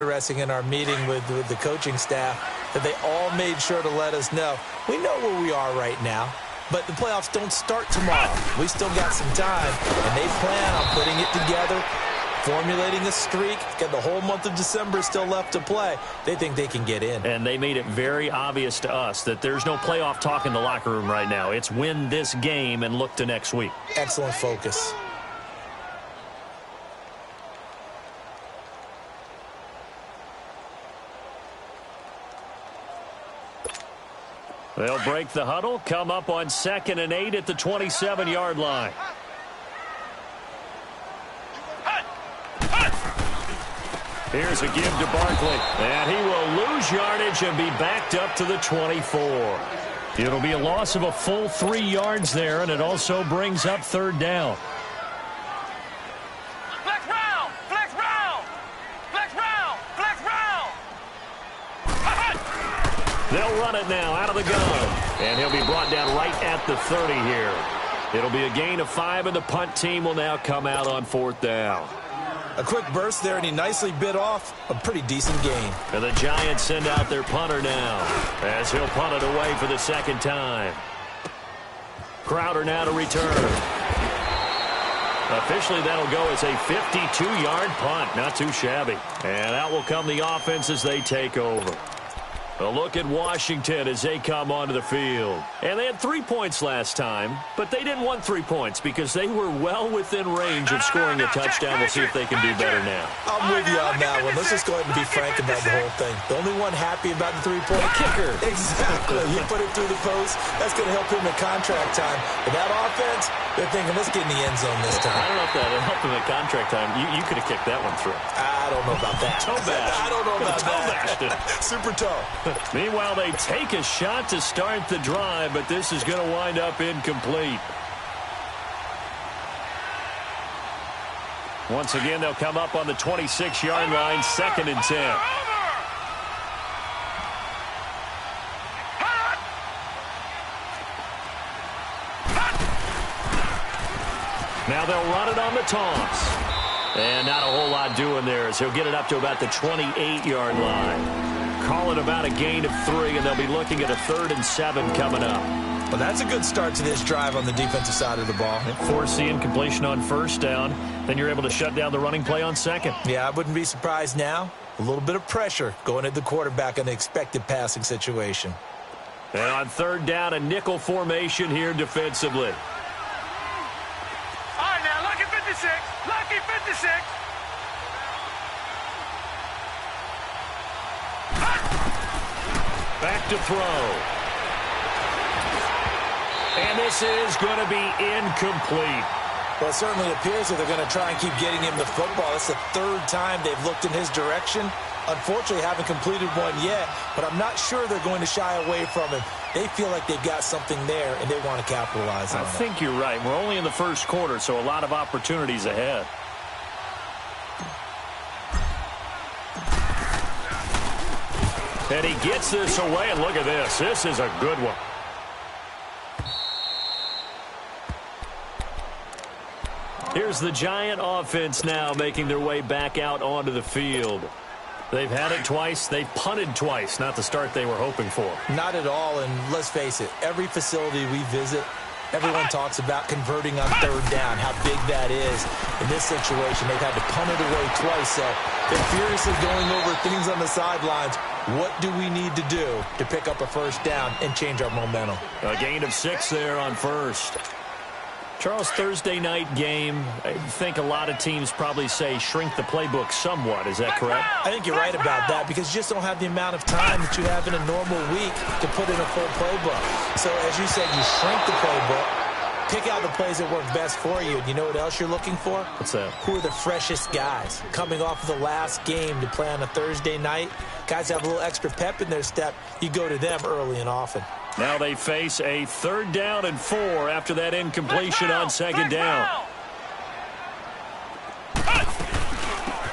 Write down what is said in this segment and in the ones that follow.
interesting in our meeting with the coaching staff that they all made sure to let us know. We know where we are right now, but the playoffs don't start tomorrow. We still got some time, and they plan on putting it together, formulating a streak. Got the whole month of December still left to play. They think they can get in. And they made it very obvious to us that there's no playoff talk in the locker room right now. It's win this game and look to next week. Excellent focus. They'll break the huddle, come up on 2nd and 8 at the 27-yard line. Here's a give to Barkley, and he will lose yardage and be backed up to the 24. It'll be a loss of a full 3 yards there, and it also brings up 3rd down. They'll run it now out of the gun, and he'll be brought down right at the 30 here. It'll be a gain of 5, and the punt team will now come out on 4th down. A quick burst there, and he nicely bit off a pretty decent gain. And the Giants send out their punter now, as he'll punt it away for the 2nd time. Crowder now to return. Officially, that'll go as a 52-yard punt. Not too shabby. And out will come the offense as they take over. A look at Washington as they come onto the field. And they had 3 points last time, but they didn't want 3 points because they were well within range of scoring a touchdown. We'll see if they can do better now. I'm with you on that one. Let's just go ahead and be frank about the whole thing. The only one happy about the 3-point kicker. Exactly. He put it through the post. That's going to help him at contract time. But that offense, they're thinking, let's get in the end zone this time. I don't know if that helped him at contract time. You could have kicked that one through. I don't know about that. Toe bash. I don't know about that. Super toe. Meanwhile, they take a shot to start the drive, but this is going to wind up incomplete. Once again, they'll come up on the 26-yard line, 2nd and 10. Now they'll run it on the toss. And not a whole lot doing there as he'll get it up to about the 28-yard line. Call it about a gain of 3, and they'll be looking at a 3rd and 7 coming up. Well, that's a good start to this drive on the defensive side of the ball. Force the incompletion on 1st down. Then you're able to shut down the running play on 2nd. Yeah, I wouldn't be surprised now. A little bit of pressure going at the quarterback in the expected passing situation. And on 3rd down, a nickel formation here defensively. All right, now, lucky 56. Lucky 56. Back to throw. And this is going to be incomplete. Well, it certainly appears that they're going to try and keep getting him the football. It's the 3rd time they've looked in his direction. Unfortunately, haven't completed one yet, but I'm not sure they're going to shy away from him. They feel like they've got something there, and they want to capitalize on it. I think you're right. We're only in the 1st quarter, so a lot of opportunities ahead. And he gets this away, and look at this. This is a good one. Here's the Giant offense now making their way back out onto the field. They've had it twice. They've punted twice. Not the start they were hoping for. Not at all, and let's face it, every facility we visit, everyone talks about converting on 3rd down, how big that is. In this situation, they've had to punt it away twice, so they're furiously going over things on the sidelines. What do we need to do to pick up a 1st down and change our momentum? A gain of 6 there on 1st. Charles, Thursday night game, I think a lot of teams probably say shrink the playbook somewhat. Is that correct? I think you're right about that because you just don't have the amount of time that you have in a normal week to put in a full playbook. So, as you said, you shrink the playbook, pick out the plays that work best for you. And you know what else you're looking for? What's that? Who are the freshest guys? Coming off of the last game to play on a Thursday night, guys have a little extra pep in their step. You go to them early and often. Now they face a 3rd down and 4 after that incompletion on 2nd down.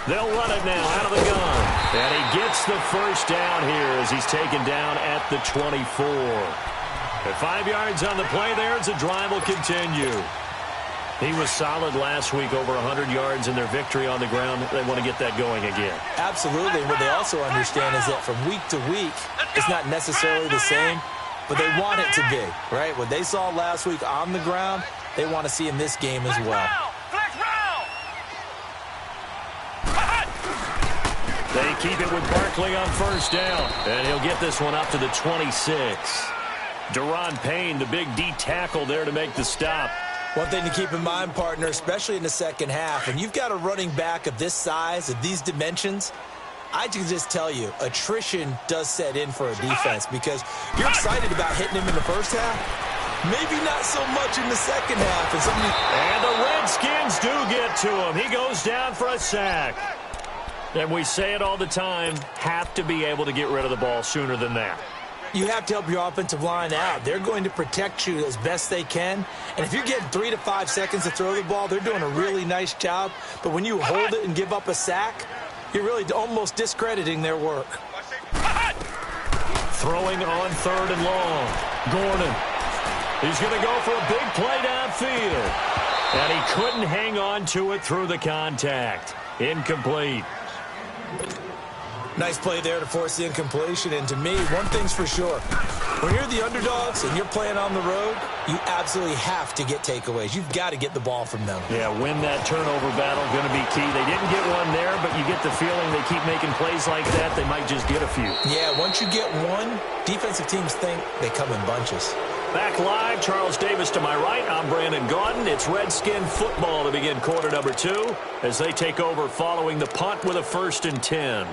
They'll run it now out of the gun. And he gets the 1st down here as he's taken down at the 24. At 5 yards on the play there as the drive will continue. He was solid last week, over 100 yards in their victory on the ground. They want to get that going again. Absolutely. And what they also understand is that from week to week, it's not necessarily the same, but they want it to be, right? What they saw last week on the ground, they want to see in this game as well. They keep it with Barkley on first down, and he'll get this one up to the 26. Daron Payne, the big D tackle there to make the stop. One thing to keep in mind, partner, especially in the second half, when you've got a running back of this size, of these dimensions, I can just tell you, attrition does set in for a defense because you're excited about hitting him in the first half. Maybe not so much in the second half. And the Redskins do get to him. He goes down for a sack. And we say it all the time, have to be able to get rid of the ball sooner than that. You have to help your offensive line out. They're going to protect you as best they can. And if you're getting 3 to 5 seconds to throw the ball, they're doing a really nice job. But when you hold it and give up a sack, you're really almost discrediting their work. Throwing on 3rd and long. Gordon. He's going to go for a big play downfield. And he couldn't hang on to it through the contact. Incomplete. Nice play there to force the incompletion. And to me, one thing's for sure. When you're the underdogs and you're playing on the road, you absolutely have to get takeaways. You've got to get the ball from them. Yeah, win that turnover battle, going to be key. They didn't get one there, but you get the feeling they keep making plays like that, they might just get a few. Yeah, once you get one, defensive teams think they come in bunches. Back live, Charles Davis to my right. I'm Brandon Gaudin. It's Redskin football to begin quarter number 2 as they take over following the punt with a 1st and 10.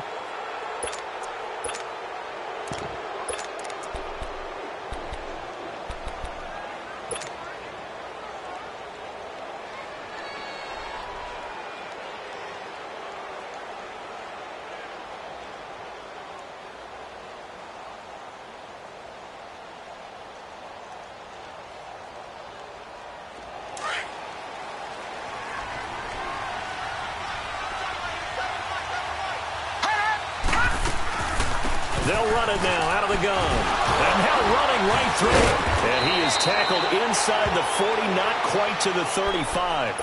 They'll run it now out of the gun. And now running right through it. And he is tackled inside the 40, not quite to the 35.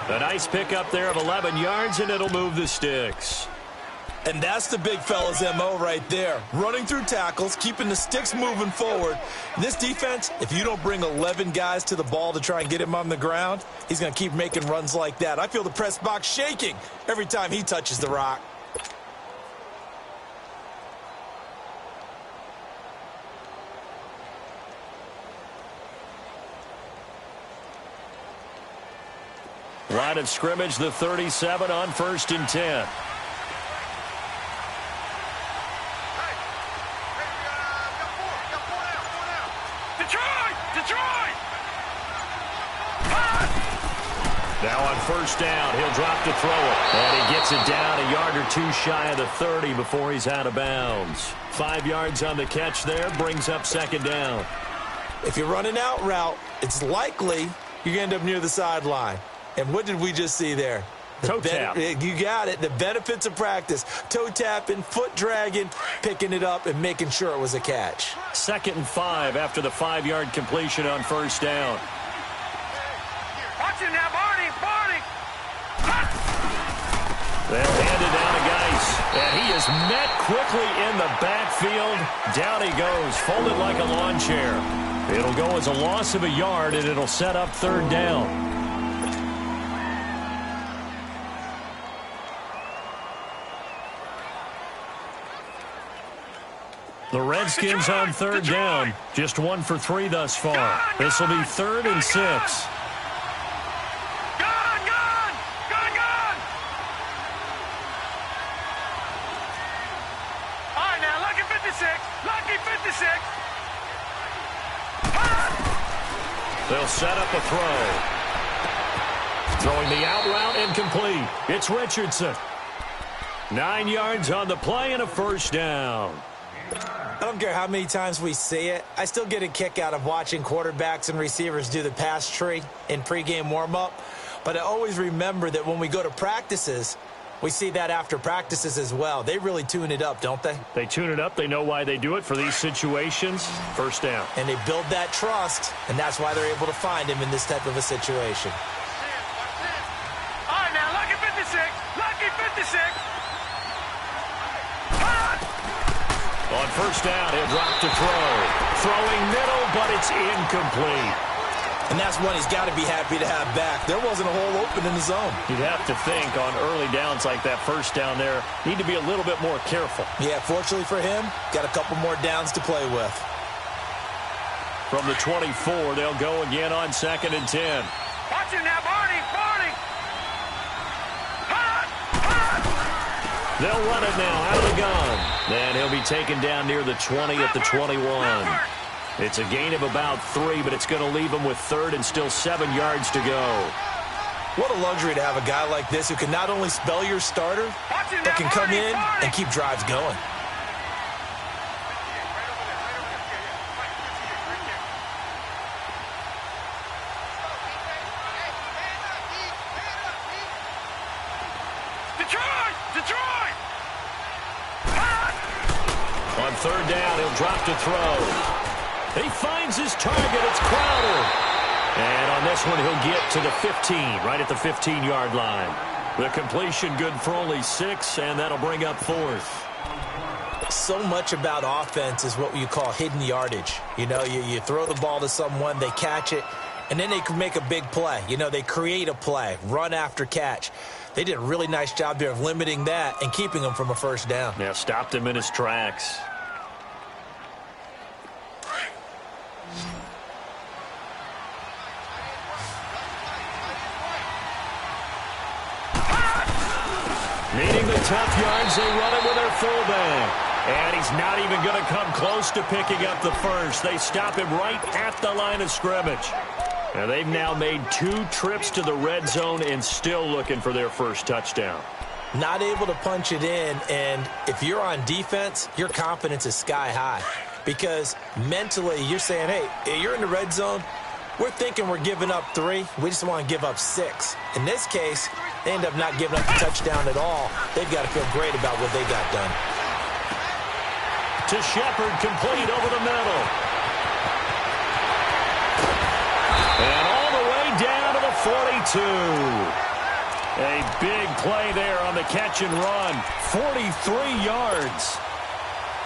A nice pickup there of 11 yards, and it'll move the sticks. And that's the big fella's MO right there. Running through tackles, keeping the sticks moving forward. This defense, if you don't bring 11 guys to the ball to try and get him on the ground, he's going to keep making runs like that. I feel the press box shaking every time he touches the rock. Line of scrimmage, the 37 on 1st and 10. Detroit! Now on 1st down, he'll drop to throw it. And he gets it down a yard or 2 shy of the 30 before he's out of bounds. 5 yards on the catch there, brings up 2nd down. If you're running out route, it's likely you're going to end up near the sideline. And what did we just see there? Toe tap. You got it. The benefits of practice. Toe tapping, foot dragging, picking it up, and making sure it was a catch. 2nd and 5 after the 5-yard completion on 1st down. Watch it now, Barney! They'll hand it down to Geis. And he is met quickly in the backfield. Down he goes, folded like a lawn chair. It'll go as a loss of a yard, and it'll set up 3rd down. The Redskins on 3rd down. Just 1 for 3 thus far. This will be 3rd and 6. Gone! All right, now, lucky 56. They'll set up a throw. Throwing the out route incomplete. It's Richardson. 9 yards on the play and a 1st down. I don't care how many times we see it. I still get a kick out of watching quarterbacks and receivers do the pass tree in pregame warm-up. But I always remember that when we go to practices, we see that after practices as well. They really tune it up, don't they? They tune it up. They know why they do it for these situations. 1st down. And they build that trust, and that's why they're able to find him in this type of a situation. On first down, he'll drop to throw. Throwing middle, but it's incomplete. And that's one he's got to be happy to have back. There wasn't a hole open in the zone. You'd have to think on early downs like that first down there, need to be a little bit more careful. Yeah, fortunately for him, got a couple more downs to play with. From the 24, they'll go again on 2nd and 10. Watch him now, Barney. Barney. They'll run it now out of the gun. And he'll be taken down near the 20 at the 21. It's a gain of about 3, but it's going to leave him with 3rd and still 7 yards to go. What a luxury to have a guy like this who can not only spell your starter, but can come in and keep drives going. Detroit! On 3rd down, he'll drop to throw. He finds his target. It's Crowder. And on this one, he'll get to the 15, right at the 15-yard line. The completion good for only 6, and that'll bring up 4th. So much about offense is what you call hidden yardage. You know, you throw the ball to someone, they catch it, and then they can make a big play. You know, they create a play, run after catch. They did a really nice job there of limiting that and keeping him from a first down. Yeah, stopped him in his tracks. Needing the tough yards, they run it with their fullback. And he's not even going to come close to picking up the first. They stop him right at the line of scrimmage. And they've now made 2 trips to the red zone and still looking for their first touchdown. Not able to punch it in, and if you're on defense, your confidence is sky high. Because mentally, you're saying, hey, you're in the red zone. We're thinking we're giving up 3. We just want to give up 6. In this case, they end up not giving up the touchdown at all. They've got to feel great about what they got done. To Shepard, complete over the middle. And all the way down to the 42. A big play there on the catch and run. 43 yards.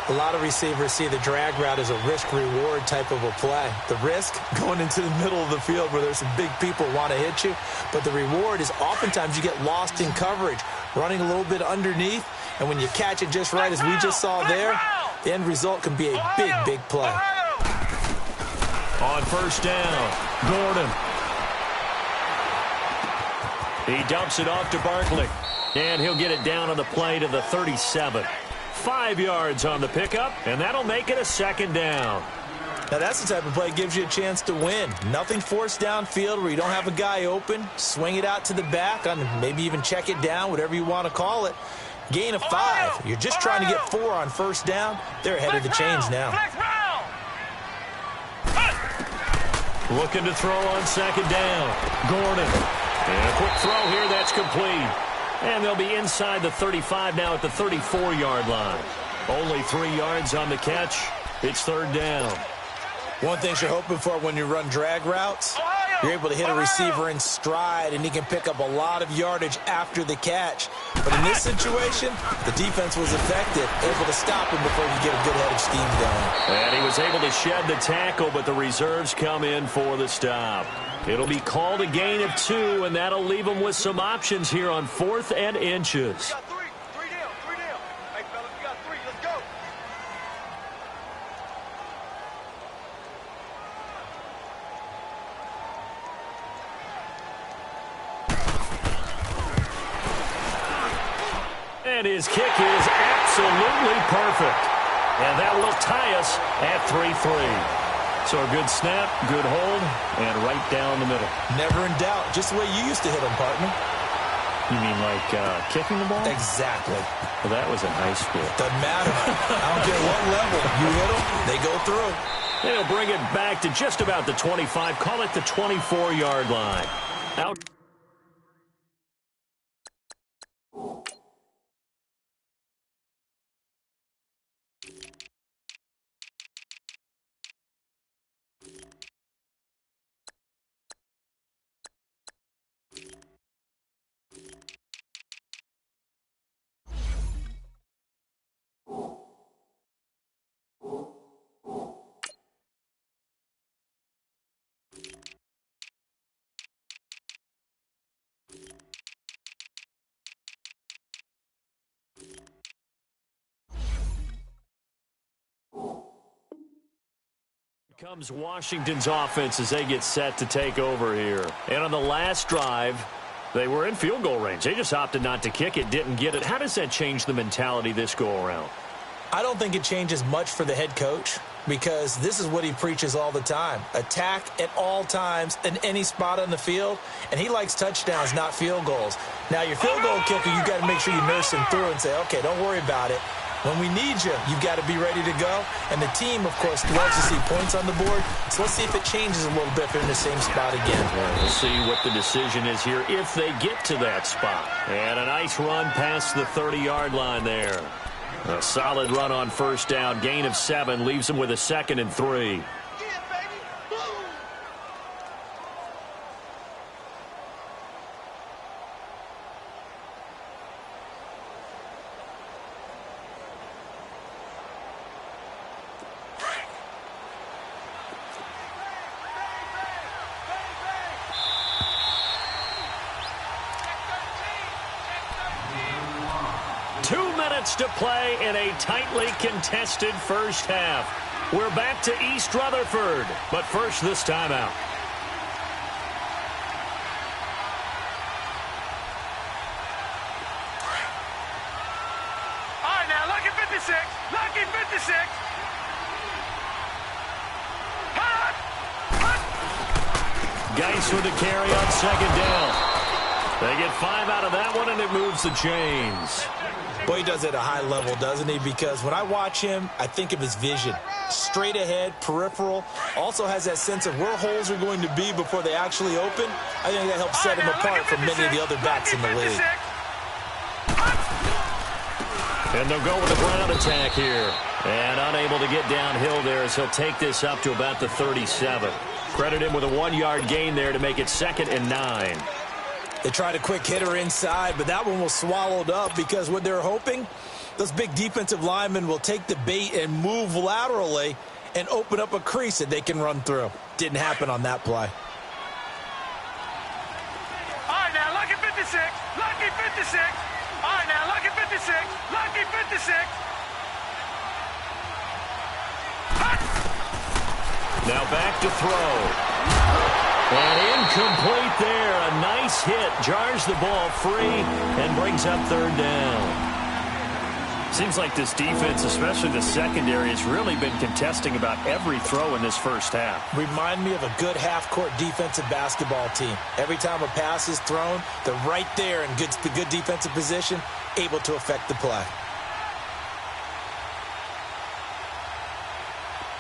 A lot of receivers see the drag route as a risk-reward type of a play. The risk, going into the middle of the field where there's some big people want to hit you. But the reward is oftentimes you get lost in coverage, running a little bit underneath. And when you catch it just right, as we just saw there, the end result can be a big, big play. On first down, Gordon. He dumps it off to Barkley. And he'll get it down on the play to the 37. 5 yards on the pickup, and that'll make it a 2nd down. Now, that's the type of play that gives you a chance to win. Nothing forced downfield where you don't have a guy open. Swing it out to the back, maybe even check it down, whatever you want to call it. Gain of 5. You're just trying to get 4 on first down. They're ahead of the chains now. Looking to throw on 2nd down. Gordon. And a quick throw here, that's complete. And they'll be inside the 35 now at the 34-yard line. Only 3 yards on the catch. It's 3rd down. One thing you're hoping for when you run drag routes, you're able to hit a receiver in stride, and he can pick up a lot of yardage after the catch. But in this situation, the defense was effective, able to stop him before he could get a good head of steam going. And he was able to shed the tackle, but the reserves come in for the stop. It'll be called a gain of 2, and that'll leave them with some options here on 4th and inches. Three down. Hey, fellas, we got 3. Let's go. And his kick is absolutely perfect. And that will tie us at 3-3. So a good snap, good hold, and right down the middle. Never in doubt. Just the way you used to hit them, partner. You mean like kicking the ball? Exactly. Well, that was in high school. Doesn't matter. I don't care what level. You hit them, they go through. And he'll bring it back to just about the 25. Call it the 24-yard line. Out. Comes Washington's offense as they get set to take over here. And on the last drive, they were in field goal range. They just opted not to kick it, didn't get it. How does that change the mentality this go-around? I don't think it changes much for the head coach because this is what he preaches all the time. Attack at all times in any spot on the field, and he likes touchdowns, not field goals. Now, your field goal kicker, you've got to make sure you nurse him through and say, okay, don't worry about it. When we need you, you've got to be ready to go. And the team, of course, loves to see points on the board. So let's see if it changes a little bit if they're in the same spot again. Yeah, we'll see what the decision is here if they get to that spot. And a nice run past the 30-yard line there. A solid run on first down. Gain of 7 leaves them with a 2nd and 3. 2 minutes to play in a tightly contested first half. We're back to East Rutherford, but first this timeout. All right, now, lucky 56. Lucky 56. Geis with the carry on second down. They get 5 out of that one, and it moves the chains. Boy, he does it at a high level, doesn't he? Because when I watch him, I think of his vision. Straight ahead, peripheral. Also has that sense of where holes are going to be before they actually open. I think that helps set him apart from many of the other backs in the league. And they'll go with a ground attack here. And unable to get downhill there as he'll take this up to about the 37. Credit him with a 1-yard gain there to make it 2nd and 9. They tried a quick hitter inside, but that one was swallowed up because what they're hoping, those big defensive linemen will take the bait and move laterally and open up a crease that they can run through. Didn't happen on that play. All right, now, lucky 56. Lucky 56. All right, now, lucky 56. Lucky 56. Now back to throw. And incomplete there. A nice hit. Jars the ball free and brings up 3rd down. Seems like this defense, especially the secondary, has really been contesting about every throw in this first half. Remind me of a good half-court defensive basketball team. Every time a pass is thrown, they're right there in the good defensive position, able to affect the play.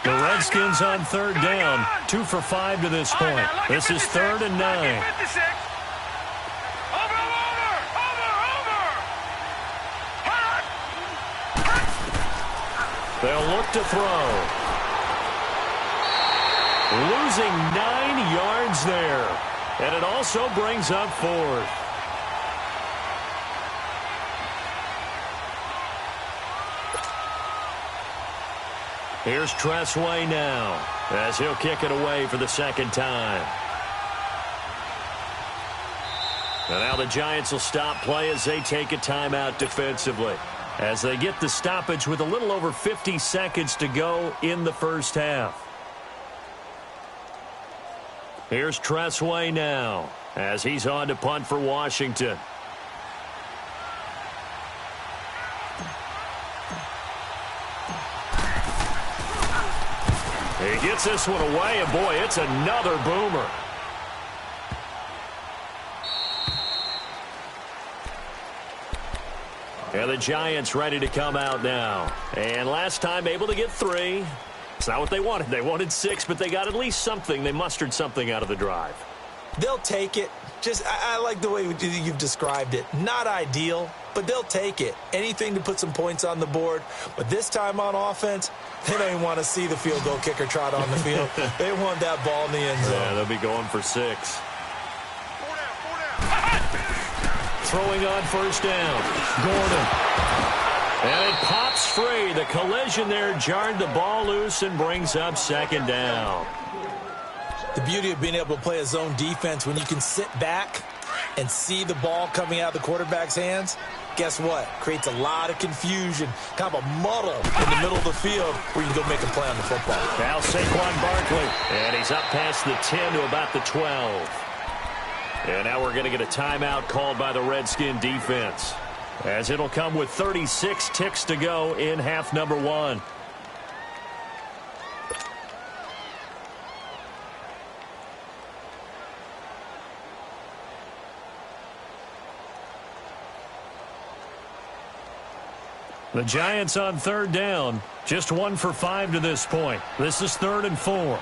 The Redskins on 3rd down. 2 for 5 to this point. This is 3rd and 9. They'll look to throw. Losing 9 yards there. And it also brings up 4th. Here's Tressway now as he'll kick it away for the 2nd time. And now the Giants will stop play as they take a timeout defensively, as they get the stoppage with a little over 50 seconds to go in the first half. Here's Tressway now as he's on to punt for Washington. He gets this one away, and boy, it's another boomer. And the Giants ready to come out now. And last time able to get 3. It's not what they wanted. They wanted 6, but they got at least something. They mustered something out of the drive. They'll take it. I like the way you've described it. Not ideal, but they'll take it. Anything to put some points on the board. But this time on offense, they don't even want to see the field goal kicker trot on the field. They want that ball in the end zone. Yeah, they'll be going for 6. 4 down. Throwing on first down. Gordon. And it pops free. The collision there jarred the ball loose and brings up 2nd down. The beauty of being able to play a zone defense when you can sit back and see the ball coming out of the quarterback's hands guess what? Creates a lot of confusion, kind of a muddle in the middle of the field where you can go make a play on the football. Now Saquon Barkley, and he's up past the 10 to about the 12. And now we're going to get a timeout called by the Redskin defense, as it'll come with 36 ticks to go in half number 1. The Giants on 3rd down, just 1 for 5 to this point. This is 3rd and 4.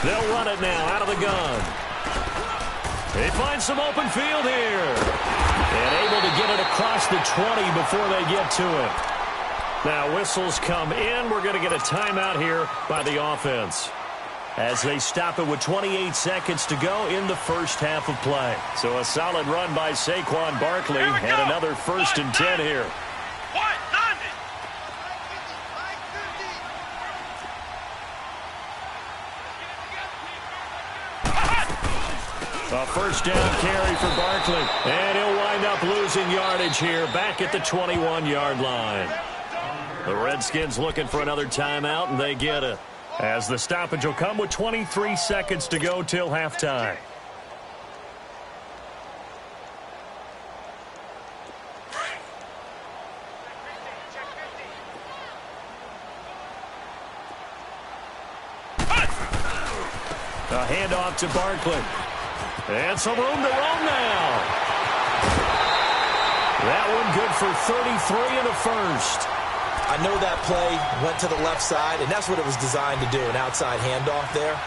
They'll run it now out of the gun. They find some open field here. And able to get it across the 20 before they get to it. Now whistles come in. We're going to get a timeout here by the offense, as they stop it with 28 seconds to go in the first half of play. So a solid run by Saquon Barkley, and another 1st and 10 here. A 1st down carry for Barkley, and he'll wind up losing yardage here back at the 21-yard line. The Redskins looking for another timeout, and they get it, as the stoppage will come with 23 seconds to go till halftime. A handoff to Barkley. And some room to roam now. That one good for 33 in the 1st. I know that play went to the left side, and that's what it was designed to do, an outside handoff there.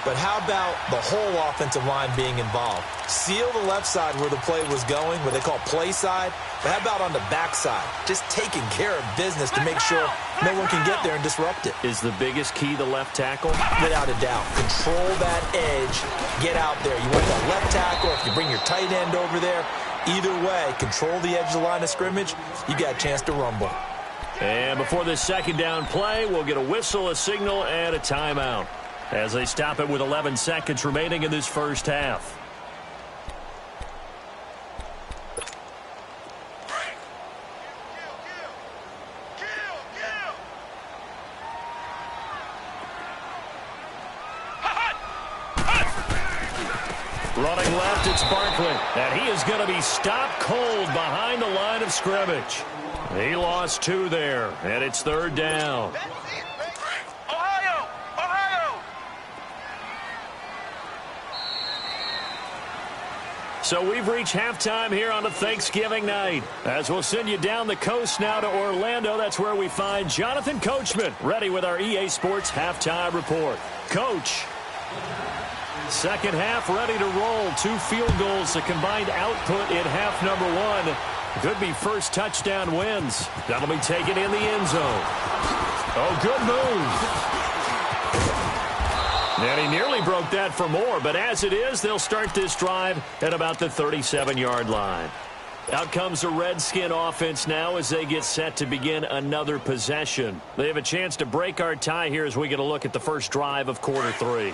But how about the whole offensive line being involved? Seal the left side where the play was going, what they call play side. But how about on the back side? Just taking care of business to make sure no one can get there and disrupt it. Is the biggest key the left tackle? Without a doubt. Control that edge. Get out there. You want that left tackle, if you bring your tight end over there. Either way, control the edge of the line of scrimmage. You got a chance to rumble. And before this 2nd down play, we'll get a whistle, a signal, and a timeout, as they stop it with 11 seconds remaining in this first half. Running left, it's Barkley, and he is going to be stopped cold behind the line of scrimmage. He lost 2 there, and it's 3rd down. Ohio! Ohio! So we've reached halftime here on a Thanksgiving night, as we'll send you down the coast now to Orlando. That's where we find Jonathan Coachman, ready with our EA Sports halftime report. Coach. 2nd half ready to roll. 2 field goals, the combined output in half number 1. Could be first touchdown wins. That'll be taken in the end zone. Oh, good move. And he nearly broke that for more, but as it is, they'll start this drive at about the 37-yard line. Out comes the Redskin offense now as they get set to begin another possession. They have a chance to break our tie here as we get a look at the first drive of quarter 3.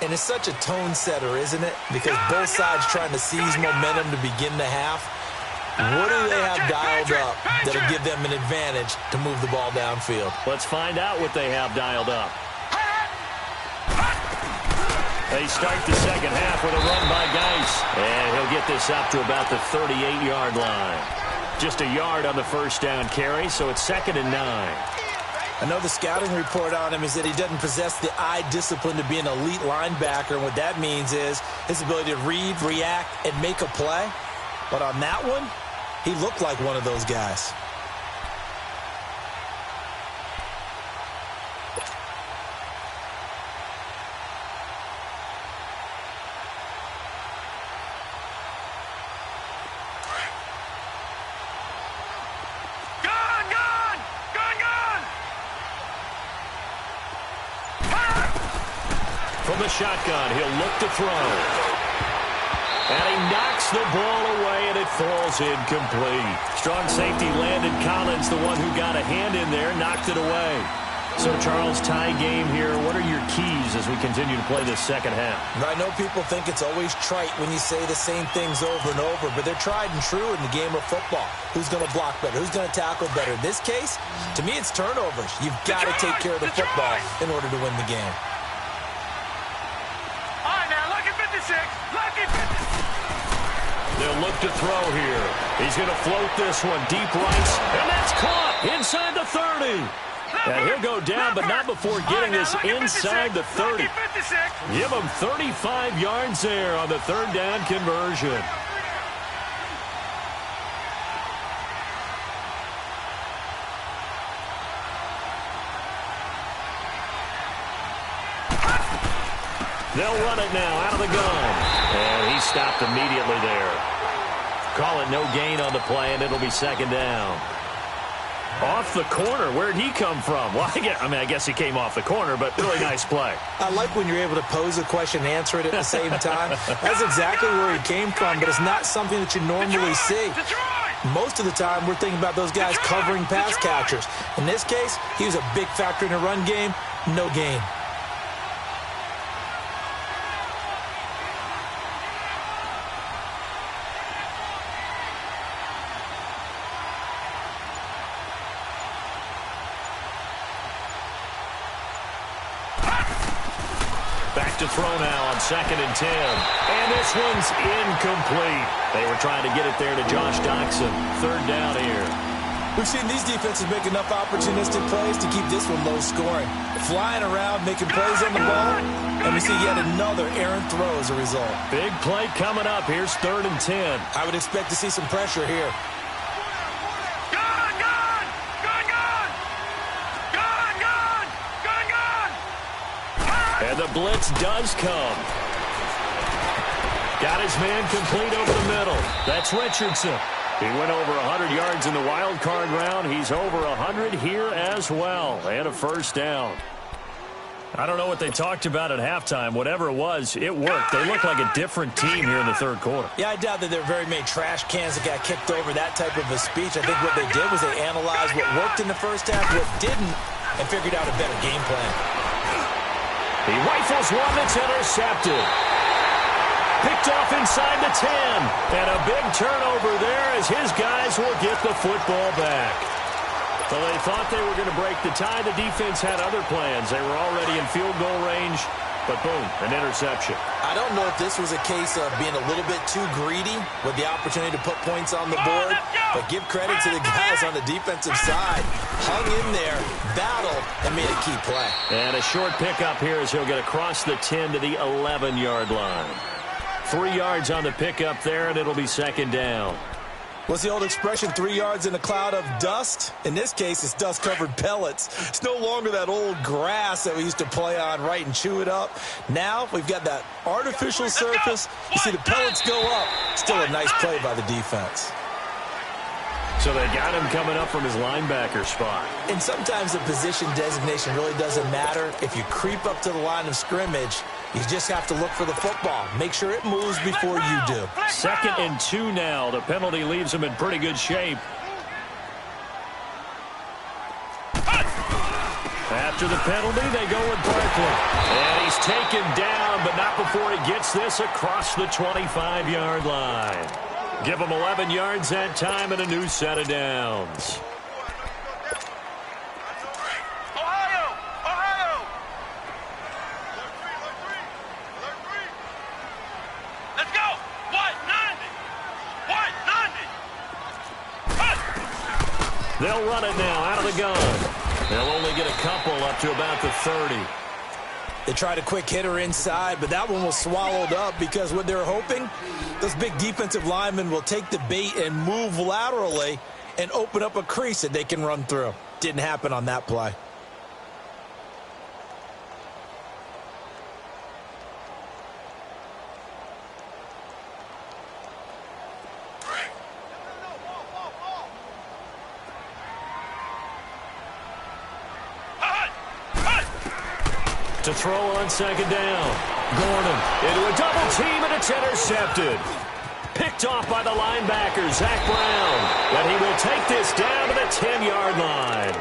And it's such a tone setter, isn't it? Because both sides trying to seize momentum to begin the half. What do they have dialed up that'll give them an advantage to move the ball downfield? Let's find out what they have dialed up. They start the 2nd half with a run by Geis. And he'll get this up to about the 38-yard line. Just a yard on the 1st down carry, so it's 2nd and 9. I know the scouting report on him is that he doesn't possess the eye discipline to be an elite linebacker. And what that means is his ability to read, react, and make a play. But on that one, he looked like one of those guys. From the shotgun, he'll look to throw. And he knocks the ball away, and it falls incomplete. Strong safety Landon Collins, the one who got a hand in there, knocked it away. So, Charles, tie game here. What are your keys as we continue to play this second half? I know people think it's always trite when you say the same things over and over, but they're tried and true in the game of football. Who's going to block better? Who's going to tackle better? In this case, to me, it's turnovers. You've got to take care of the football in order to win the game. All right, now, lucky 56. Lucky 56. They'll look to throw here. He's going to float this one deep right, and that's caught inside the 30. And he'll go down, but not before getting this inside the 30. Give him 35 yards there on the third down conversion. They'll run it now out of the gun. And he stopped immediately there. Call it no gain on the play, and it'll be second down. Off the corner. Where'd he come from? Well, I guess he came off the corner, but really nice play. I like when you're able to pose a question and answer it at the same time. That's exactly where he came from, but it's not something that you normally see. Most of the time, we're thinking about those guys covering pass catchers. In this case, he was a big factor in the run game. No gain. Back to throw now on 2nd and 10. And this one's incomplete. They were trying to get it there to Josh Doxson. Third down here. We've seen these defenses make enough opportunistic plays to keep this one low scoring. Flying around, making plays on the ball, and we see yet another errant throw as a result. Big play coming up. Here's 3rd and 10. I would expect to see some pressure here. And the blitz does come. Got his man complete over the middle. That's Richardson. He went over 100 yards in the wild card round. He's over 100 here as well. And a first down. I don't know what they talked about at halftime. Whatever it was, it worked. They look like a different team here in the third quarter. Yeah, I doubt that there are very many trash cans that got kicked over that type of a speech. I think what they did was they analyzed what worked in the first half, what didn't, and figured out a better game plan. He rifles one that's intercepted. Picked off inside the 10. And a big turnover there as his guys will get the football back. So they thought they were going to break the tie. The defense had other plans. They were already in field goal range. But boom, an interception. I don't know if this was a case of being a little bit too greedy with the opportunity to put points on the board, but give credit to the guys on the defensive side. Hung in there, battled, and made a key play. And a short pickup here as he'll get across the 10 to the 11-yard line. 3 yards on the pickup there, and it'll be second down. What's the old expression, 3 yards in a cloud of dust? In this case, it's dust-covered pellets. It's no longer that old grass that we used to play on, right, and chew it up. Now we've got that artificial surface. You see the pellets go up. Still a nice play by the defense. So they got him coming up from his linebacker spot. And sometimes the position designation really doesn't matter. If you creep up to the line of scrimmage, you just have to look for the football. Make sure it moves before you do. 2nd and 2 now. The penalty leaves him in pretty good shape. After the penalty, they go with Barkley. And he's taken down, but not before he gets this across the 25-yard line. Give him 11 yards that time and a new set of downs. They'll run it now out of the gun. They'll only get a couple up to about the 30. They tried a quick hitter inside, but that one was swallowed up because what they're hoping, those big defensive linemen will take the bait and move laterally and open up a crease that they can run through. Didn't happen on that play. To throw on second down. Gordon into a double team, and it's intercepted. Picked off by the linebacker, Zach Brown. And he will take this down to the 10-yard line.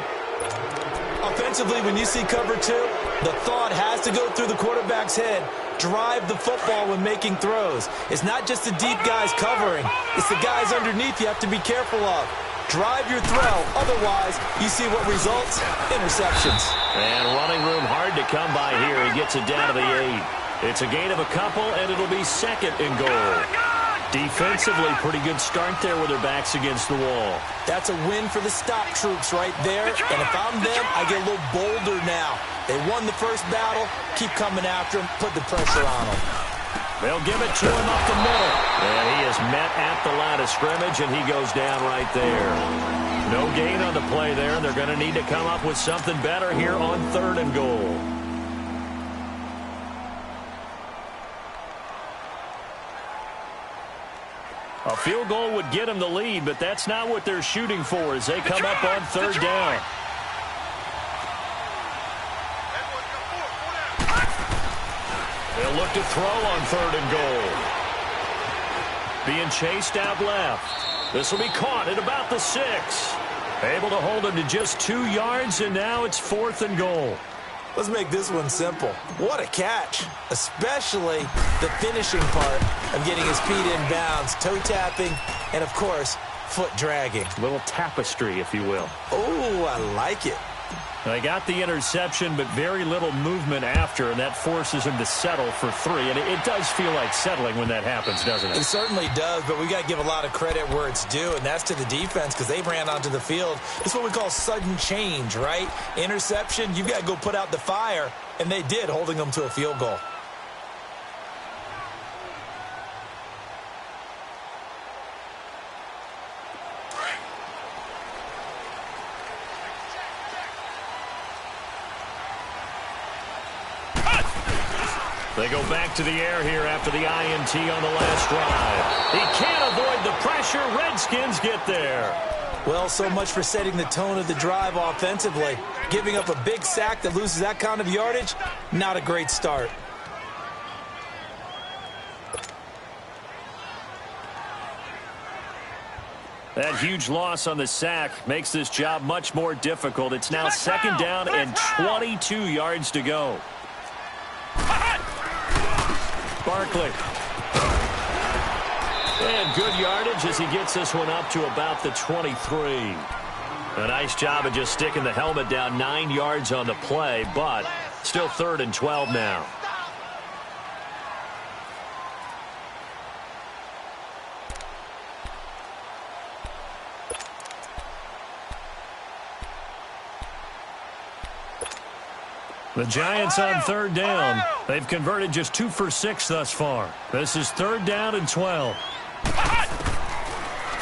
Defensively, when you see cover two, the thought has to go through the quarterback's head. Drive the football when making throws. It's not just the deep guys covering. It's the guys underneath you have to be careful of. Drive your throw. Otherwise, you see what results? Interceptions. And running room hard to come by here. He gets it down to the 8. It's a gain of a couple, and it'll be second and goal. Defensively, pretty good start there with their backs against the wall. That's a win for the stop troops right there. And if I'm them, I get a little bolder now. They won the first battle. Keep coming after him. Put the pressure on him. They'll give it to him up the middle. And he is met at the line of scrimmage, and he goes down right there. No gain on the play there. They're going to need to come up with something better here on 3rd and goal. A field goal would get them the lead, but that's not what they're shooting for as they come up on 3rd down. They'll look to throw on 3rd and goal. Being chased out left. This will be caught at about the 6. Able to hold him to just 2 yards, and now it's 4th and goal. Let's make this one simple. What a catch, especially the finishing part of getting his feet in bounds, toe tapping, and, of course, foot dragging. A little tapestry, if you will. Oh, I like it. They got the interception, but very little movement after, and that forces him to settle for 3. And it does feel like settling when that happens, doesn't it? It certainly does, but we got to give a lot of credit where it's due, and that's to the defense because they ran onto the field. It's what we call sudden change, right? Interception, you've got to go put out the fire, and they did, holding them to a field goal. They go back to the air here after the INT on the last drive. He can't avoid the pressure. Redskins get there. Well, so much for setting the tone of the drive offensively. Giving up a big sack that loses that kind of yardage, not a great start. That huge loss on the sack makes this job much more difficult. It's now 2nd down and 22 yards to go. Barkley. And good yardage as he gets this one up to about the 23. A nice job of just sticking the helmet down 9 yards on the play, but still 3rd and 12 now. The Giants on 3rd down. They've converted just 2 for 6 thus far. This is 3rd down and 12.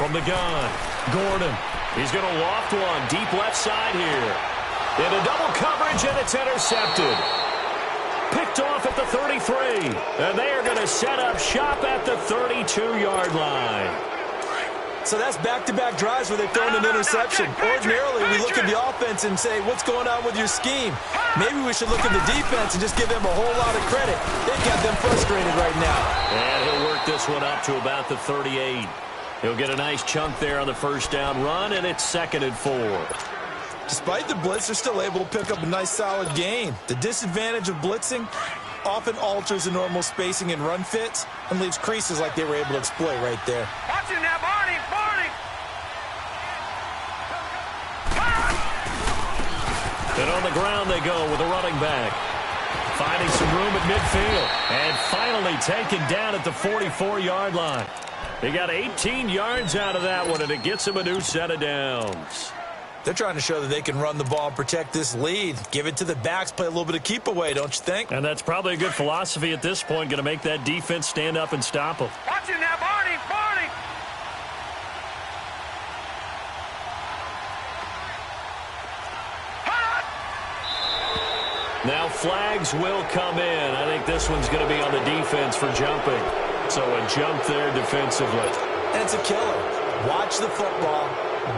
From the gun, Gordon. He's going to loft one deep left side here. Into double coverage, and it's intercepted. Picked off at the 33. And they are going to set up shop at the 32-yard line. So that's back-to-back drives where they've thrown an interception. Ordinarily, we look at the offense and say, what's going on with your scheme? Maybe we should look at the defense and just give them a whole lot of credit. They've got them frustrated right now. And he'll work this one up to about the 38. He'll get a nice chunk there on the first down run, and it's 2nd and 4. Despite the blitz, they're still able to pick up a nice, solid gain. The disadvantage of blitzing often alters the normal spacing and run fits and leaves creases like they were able to exploit right there. Watch it now, Barney, Barney. And on the ground they go with a running back. Finding some room at midfield. And finally taken down at the 44-yard line. He got 18 yards out of that one, and it gets him a new set of downs. They're trying to show that they can run the ball and protect this lead. Give it to the backs, play a little bit of keep away, don't you think? And that's probably a good philosophy at this point, going to make that defense stand up and stop them. Watch it now, Barney, Barney. Now flags will come in. I think this one's going to be on the defense for jumping. So a jump there defensively. And it's a killer. Watch the football.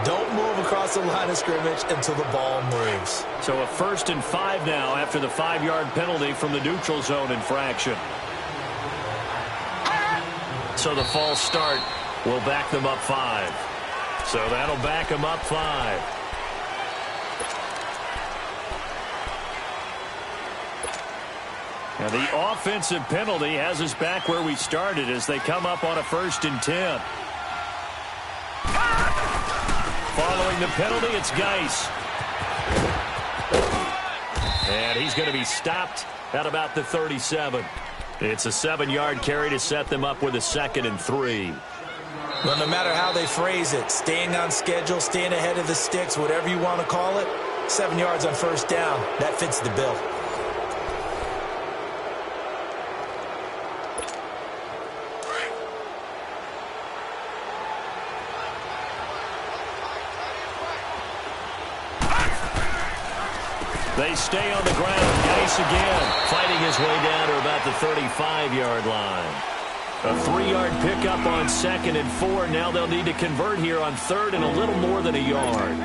Don't move across the line of scrimmage until the ball moves. So a 1st and 5 now after the 5-yard penalty from the neutral zone infraction. So the false start will back them up 5. So that'll back them up 5. And the offensive penalty has us back where we started as they come up on a 1st and 10. Following the penalty, it's Geis. And he's going to be stopped at about the 37. It's a 7-yard carry to set them up with a 2nd and 3. Well, no matter how they phrase it, staying on schedule, staying ahead of the sticks, whatever you want to call it, 7 yards on 1st down, that fits the bill. They stay on the ground. Geis again, fighting his way down to about the 35-yard line. A 3-yard pickup on 2nd and 4. Now they'll need to convert here on 3rd and a little more than a yard.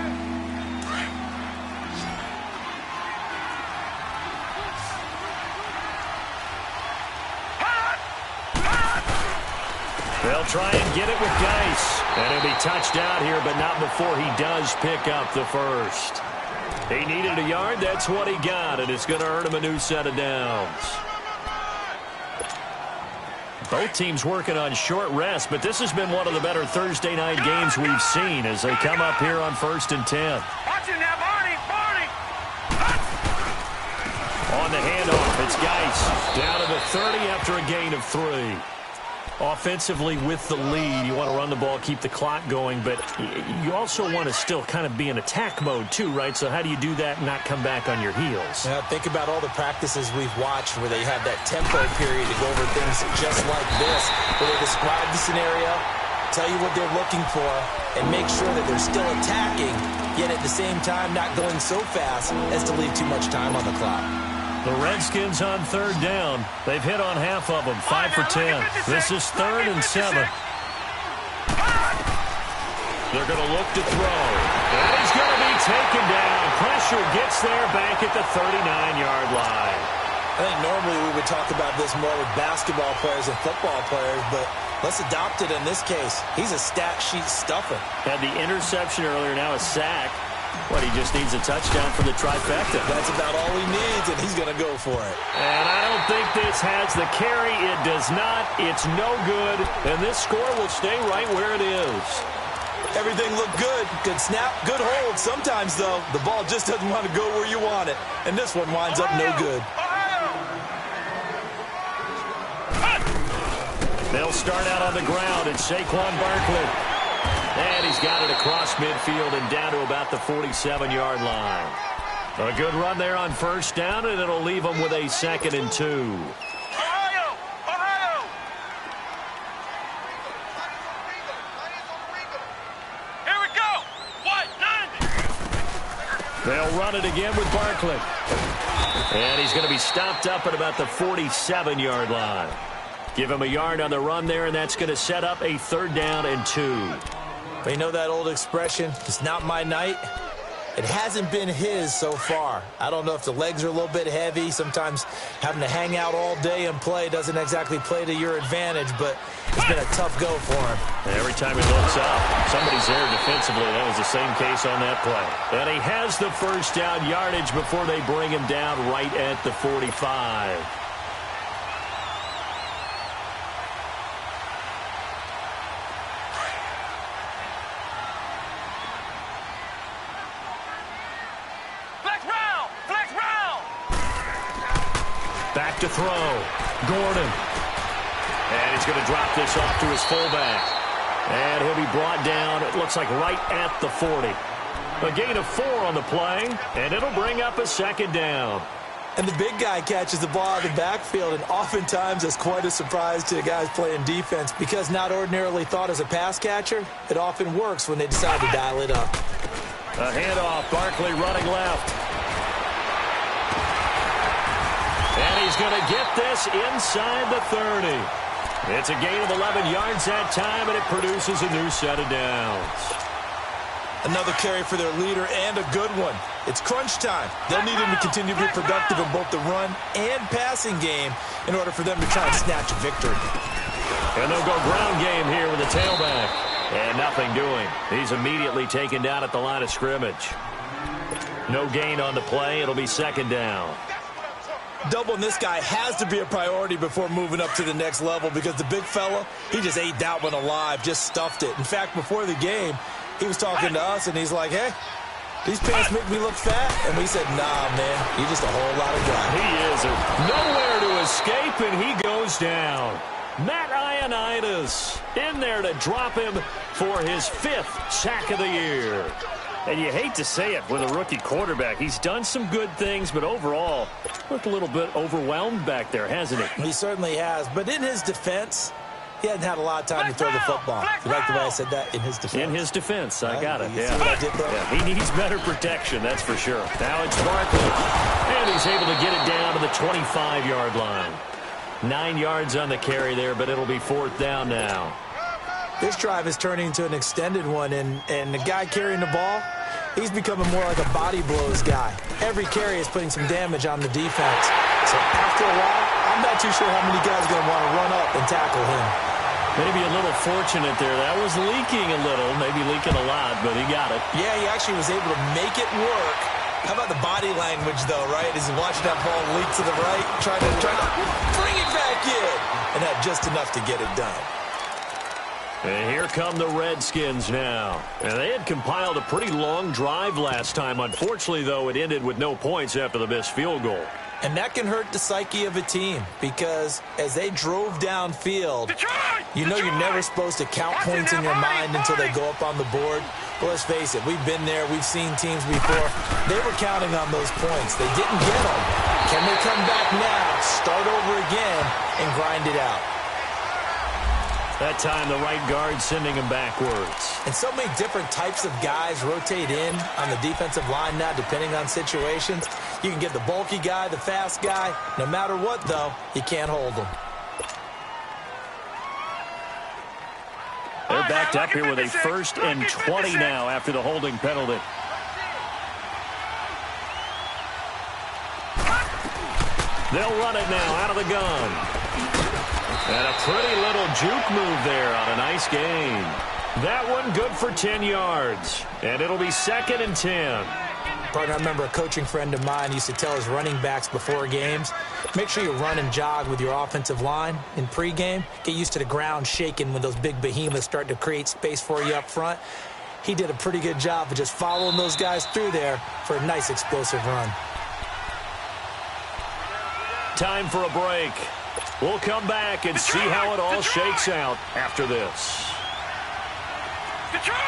They'll try and get it with Geis. And he'll be touched out here, but not before he does pick up the 1st. He needed a yard. That's what he got, and it's going to earn him a new set of downs. Both teams working on short rest, but this has been one of the better Thursday night games we've seen as they come up here on 1st and 10. Watch it now, Barney. On the handoff, it's Geis. Down to the 30 after a gain of 3. Offensively with the lead, you want to run the ball, keep the clock going, but you also want to still kind of be in attack mode too, right? So how do you do that and not come back on your heels? Yeah, think about all the practices we've watched where they have that tempo period to go over things just like this, where they describe the scenario, tell you what they're looking for, and make sure that they're still attacking, yet at the same time not going so fast as to leave too much time on the clock. The Redskins on 3rd down. They've hit on half of them, 5 for 10. This is 3rd and 7. They're going to look to throw. And he's going to be taken down. Pressure gets there back at the 39-yard line. I think normally we would talk about this more with basketball players and football players, but let's adopt it in this case. He's a stat sheet stuffer. Had the interception earlier, now a sack. But he just needs a touchdown for the trifecta. That's about all he needs, and he's going to go for it. And I don't think this has the carry. It does not. It's no good. And this score will stay right where it is. Everything looked good. Good snap, good hold. Sometimes, though, the ball just doesn't want to go where you want it. And this one winds up no good. They'll start out on the ground. It's Saquon Barkley. And he's got it across midfield and down to about the 47-yard line. A good run there on 1st down, and it'll leave them with a 2nd and 2. Ohio! Here we go! What? 90! They'll run it again with Barkley. And he's going to be stopped up at about the 47-yard line. Give him a yard on the run there, and that's going to set up a 3rd down and 2. But you know that old expression, it's not my night? It hasn't been his so far. I don't know if the legs are a little bit heavy. Sometimes having to hang out all day and play doesn't exactly play to your advantage, but it's been a tough go for him. Every time he looks up, somebody's there defensively. That was the same case on that play. And he has the 1st down yardage before they bring him down right at the 45. Back to throw. Gordon. And he's going to drop this off to his fullback. And he'll be brought down, it looks like right at the 40. A gain of 4 on the play, and it'll bring up a 2nd down. And the big guy catches the ball out of the backfield, and oftentimes it's quite a surprise to the guys playing defense because not ordinarily thought as a pass catcher, it often works when they decide to dial it up. A handoff, Barkley running left. And he's going to get this inside the 30. It's a gain of 11 yards that time, and it produces a new set of downs. Another carry for their leader and a good one. It's crunch time. They'll need him to continue to be productive in both the run and passing game in order for them to try and snatch a victory. And they'll go ground game here with the tailback. And nothing doing. He's immediately taken down at the line of scrimmage. No gain on the play. It'll be 2nd down. Doubling this guy has to be a priority before moving up to the next level because the big fella, he just ate that one alive, just stuffed it. In fact, before the game, he was talking to us, and he's like, hey, these pants make me look fat. And we said, nah, man, you're just a whole lot of guy. He is nowhere to escape, and he goes down. Matt Ioannidis in there to drop him for his 5th sack of the year. And you hate to say it with a rookie quarterback. He's done some good things, but overall, looked a little bit overwhelmed back there, hasn't he? He certainly has. But in his defense, he hasn't had a lot of time to throw the football. You like the way I said that? In his defense. In his defense, I got it. You see what I did there? Yeah, he needs better protection, that's for sure. Now it's Barkley, and he's able to get it down to the 25-yard line. 9 yards on the carry there, but it'll be 4th down now. This drive is turning into an extended one, and the guy carrying the ball, he's becoming more like a body blows guy. Every carry is putting some damage on the defense. So after a while, I'm not too sure how many guys are going to want to run up and tackle him. Maybe a little fortunate there. That was leaking a little, maybe leaking a lot, but he got it. Yeah, he actually was able to make it work. How about the body language, though, right? As he's watching that ball leak to the right, trying to bring it back in, and had just enough to get it done. And here come the Redskins now. And they had compiled a pretty long drive last time. Unfortunately, though, it ended with no points after the missed field goal. And that can hurt the psyche of a team because as they drove downfield, you know you're never supposed to count points in your mind until they go up on the board. Well, let's face it, we've been there. We've seen teams before. They were counting on those points. They didn't get them. Can they come back now, start over again, and grind it out? That time, the right guard sending him backwards. And so many different types of guys rotate in on the defensive line now, depending on situations. You can get the bulky guy, the fast guy. No matter what, though, you can't hold them. They're backed up here with a 1st and 20 now after the holding penalty. They'll run it now out of the gun. And a pretty little juke move there on a nice gain. That one good for 10 yards. And it'll be 2nd and 10. Partner, I remember a coaching friend of mine used to tell his running backs before games, make sure you run and jog with your offensive line in pregame. Get used to the ground shaking when those big behemoths start to create space for you up front. He did a pretty good job of just following those guys through there for a nice explosive run. Time for a break. We'll come back and see how it all shakes out after this. Detroit!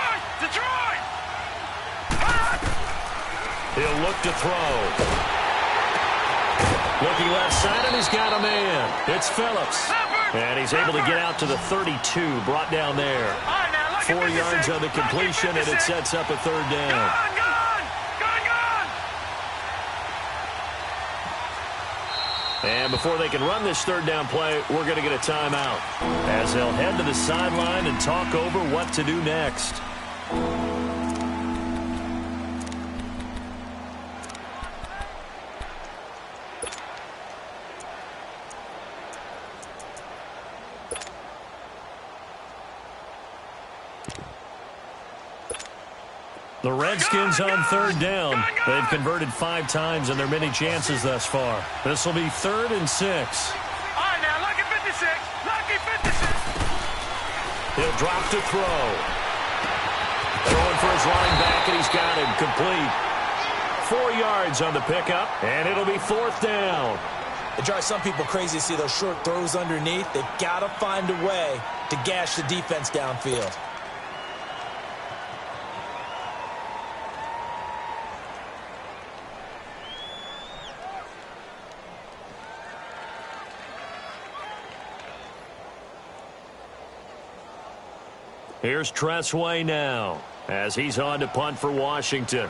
He'll look to throw. Looking left side, and he's got a man. It's Phillips. And he's able to get out to the 32, brought down there. 4 yards on the completion, and it sets up a 3rd down. Gone! And before they can run this 3rd down play, we're going to get a timeout as they'll head to the sideline and talk over what to do next. The Redskins on 3rd down. They've converted 5 times in their many chances thus far. This will be 3rd and 6. All right, now, lucky 56. Lucky 56. He'll drop to throw. Throwing for his running back, and he's got him complete. 4 yards on the pickup, and it'll be 4th down. It drives some people crazy to see those short throws underneath. They've got to find a way to gash the defense downfield. Here's Tressway now as he's on to punt for Washington.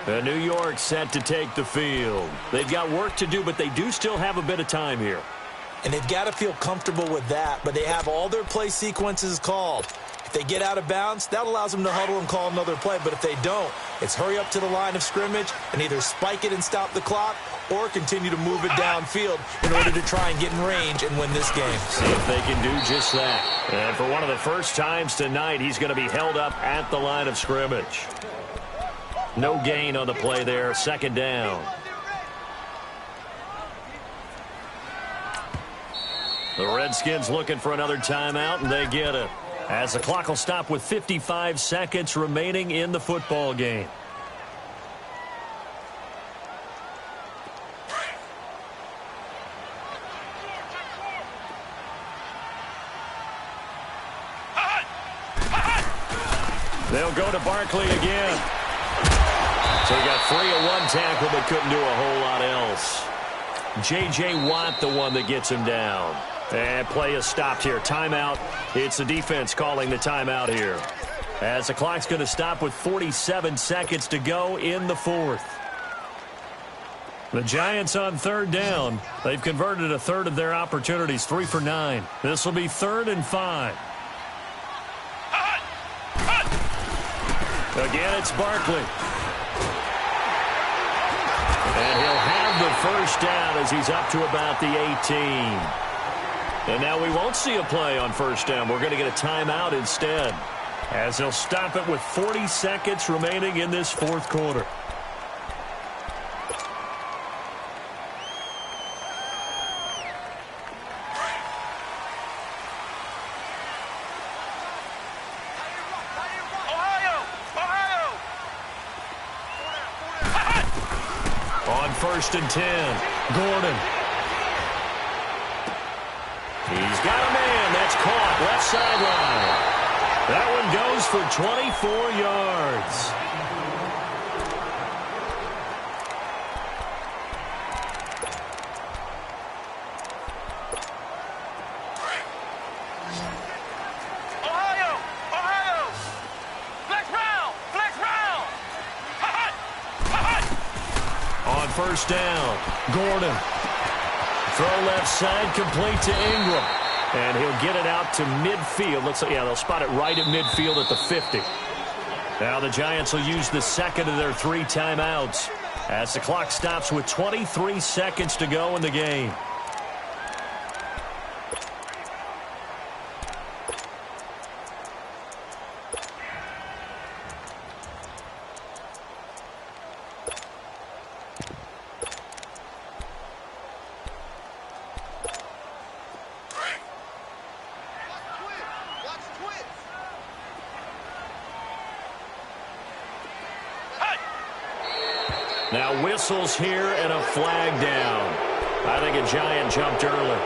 And New York set to take the field. They've got work to do, but they do still have a bit of time here. And they've got to feel comfortable with that, but they have all their play sequences called. If they get out of bounds, that allows them to huddle and call another play. But if they don't, it's hurry up to the line of scrimmage and either spike it and stop the clock or continue to move it downfield in order to try and get in range and win this game. See if they can do just that. And for one of the first times tonight, he's going to be held up at the line of scrimmage. No gain on the play there. Second down. The Redskins looking for another timeout, and they get it. As the clock will stop with 55 seconds remaining in the football game. They'll go to Barkley again. So he got free of one tackle but couldn't do a whole lot else. J.J. Watt, the one that gets him down. And play is stopped here. Timeout. It's the defense calling the timeout here. As the clock's going to stop with 47 seconds to go in the fourth. The Giants on third down. They've converted a third of their opportunities, 3 for 9. This will be 3rd and 5. Again, it's Barkley. And he'll have the first down as he's up to about the 18. And now we won't see a play on first down. We're going to get a timeout instead, as they'll stop it with 40 seconds remaining in this fourth quarter. On 1st and 10, Gordon. He's got a man. That's caught. Left sideline. That one goes for 24 yards. Ohio! Ohio! Flex round! Flex round! On 1st down, Gordon. Throw left side, complete to Ingram. And he'll get it out to midfield. Looks like, yeah, they'll spot it right at midfield at the 50. Now the Giants will use the second of their 3 timeouts as the clock stops with 23 seconds to go in the game. Now whistles here and a flag down. I think a Giant jumped early.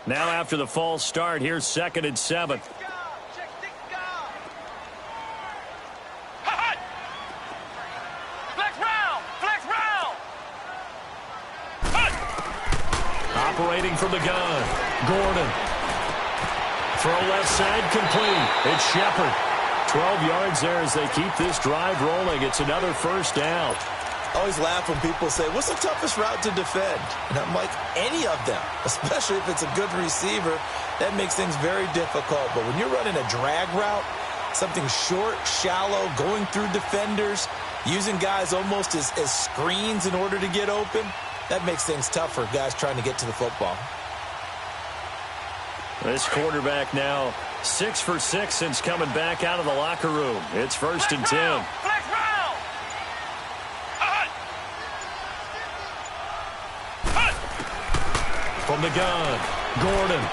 Now after the false start, here's 2nd and 7. Flex round! Flex round! Operating from the gun. Gordon. Throw left side complete. It's Shepard. 12 yards there as they keep this drive rolling. It's another first down. I always laugh when people say, what's the toughest route to defend? And I'm like, any of them, especially if it's a good receiver. That makes things very difficult. But when you're running a drag route, something short, shallow, going through defenders, using guys almost as screens in order to get open, that makes things tough for guys trying to get to the football. This quarterback now 6 for 6 since coming back out of the locker room. It's 1st and 10. Flex round! From the gun, Gordon.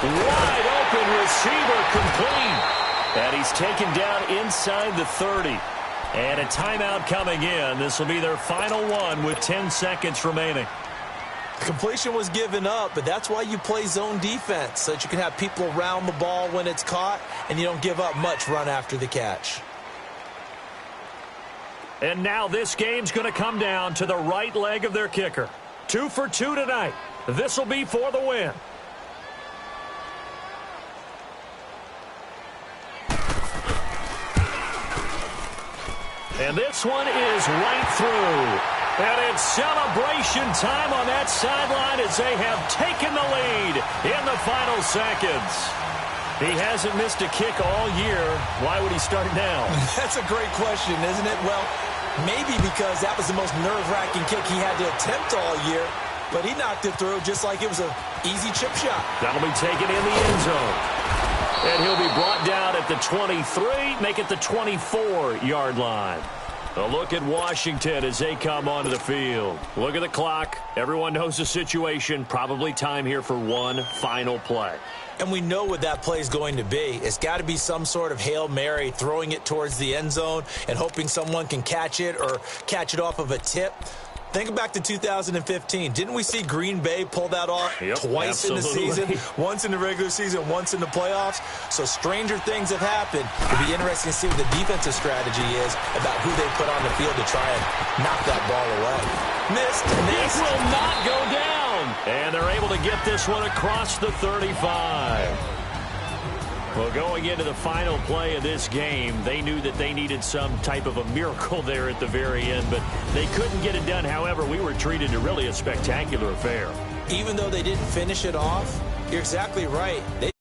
Wide open receiver complete. And he's taken down inside the 30. And a timeout coming in. This will be their final one with 10 seconds remaining. Completion was given up, but that's why you play zone defense, so that you can have people around the ball when it's caught, and you don't give up much run after the catch. And now this game's going to come down to the right leg of their kicker. 2 for 2 tonight. This will be for the win. And this one is right through. And it's celebration time on that sideline as they have taken the lead in the final seconds. He hasn't missed a kick all year. Why would he start now? That's a great question, isn't it? Well, maybe because that was the most nerve-wracking kick he had to attempt all year, but he knocked it through just like it was an easy chip shot. That'll be taken in the end zone. And he'll be brought down at the 23, make it the 24-yard line. A look at Washington as they come onto the field. Look at the clock. Everyone knows the situation. Probably time here for one final play. And we know what that play is going to be. It's got to be some sort of Hail Mary, throwing it towards the end zone and hoping someone can catch it or catch it off of a tip. Think back to 2015. Didn't we see Green Bay pull that off twice in the season? Once in the regular season, once in the playoffs. So stranger things have happened. It'll be interesting to see what the defensive strategy is about who they put on the field to try and knock that ball away. Missed. This will not go down. And they're able to get this one across the 35. Well, going into the final play of this game, they knew that they needed some type of a miracle there at the very end, but they couldn't get it done. However, we were treated to really a spectacular affair. Even though they didn't finish it off, you're exactly right. They